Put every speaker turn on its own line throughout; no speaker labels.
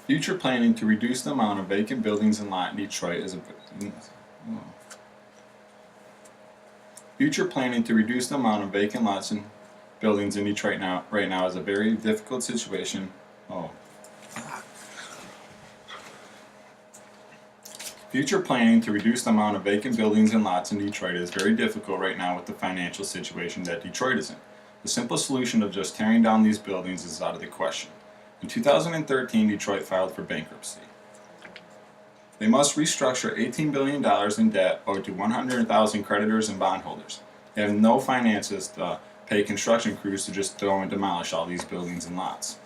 Future planning to reduce the amount of vacant buildings and lot in Detroit is Future planning to reduce the amount of vacant lots and buildings in Detroit right now is a very difficult situation. Future planning to reduce the amount of vacant buildings and lots in Detroit is very difficult right now with the financial situation that Detroit is in. The simple solution of just tearing down these buildings is out of the question. In 2013, Detroit filed for bankruptcy. They must restructure $18 billion in debt owed to 100,000 creditors and bondholders. They have no finances to pay construction crews to just throw and demolish all these buildings and lots.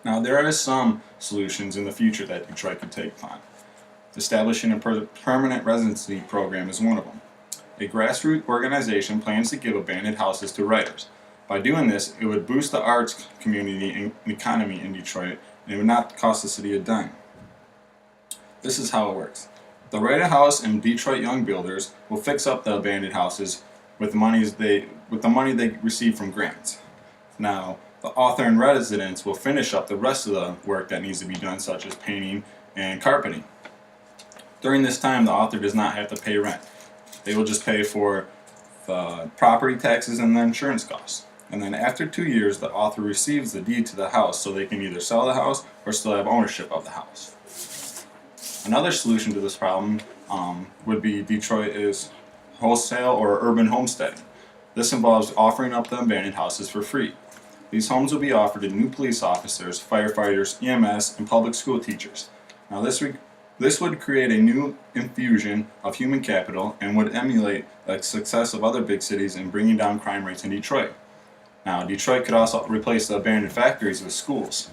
Now, there are some solutions in the future that Detroit could take upon. Establishing a permanent residency program is one of them. A grassroots organization plans to give abandoned houses to writers. By doing this, it would boost the arts community and economy in Detroit, and it would not cost the city a dime. This is how it works. The Write a House and Detroit Young Builders will fix up the abandoned houses with the money they receive from grants. Now, the author and residents will finish up the rest of the work that needs to be done, such as painting and carpeting. During this time, the author does not have to pay rent. They will just pay for the property taxes and the insurance costs. And then after 2 years, the author receives the deed to the house so they can either sell the house or still have ownership of the house. Another solution to this problem would be Detroit is wholesale or urban homesteading. This involves offering up the abandoned houses for free. These homes will be offered to new police officers, firefighters, EMS, and public school teachers. Now this would create a new infusion of human capital and would emulate the success of other big cities in bringing down crime rates in Detroit. Now, Detroit could also replace the abandoned factories with schools.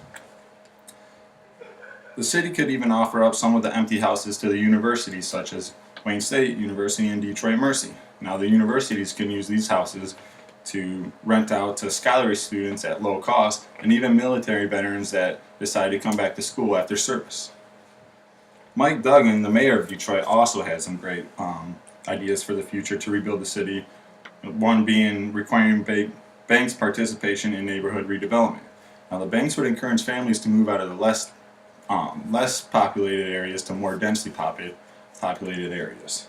The city could even offer up some of the empty houses to the universities such as Wayne State University and Detroit Mercy. Now, the universities can use these houses to rent out to scholarly students at low cost and even military veterans that decide to come back to school after service. Mike Duggan, the mayor of Detroit, also had some great ideas for the future to rebuild the city. One being requiring banks' participation in neighborhood redevelopment. Now, the banks would encourage families to move out of the less populated areas to more densely populated areas.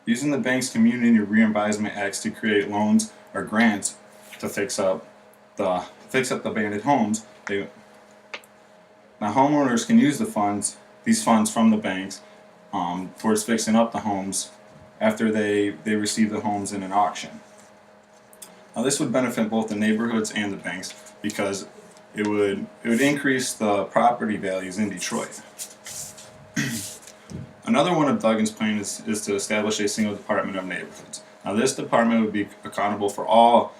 Using the bank's community reinvestment acts to create loans or grants to fix up the abandoned homes. Now, homeowners can use these funds from the banks towards fixing up the homes after they receive the homes in an auction. Now, this would benefit both the neighborhoods and the banks because it would increase the property values in Detroit. Another one of Duggan's plans is to establish a single department of neighborhoods. Now, this department would be accountable for all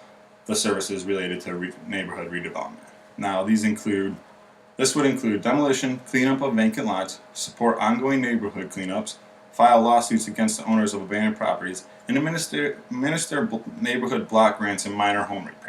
the services related to neighborhood redevelopment. Now, this would include demolition, cleanup of vacant lots, support ongoing neighborhood cleanups, file lawsuits against the owners of abandoned properties, and administer neighborhood block grants and minor home repairs.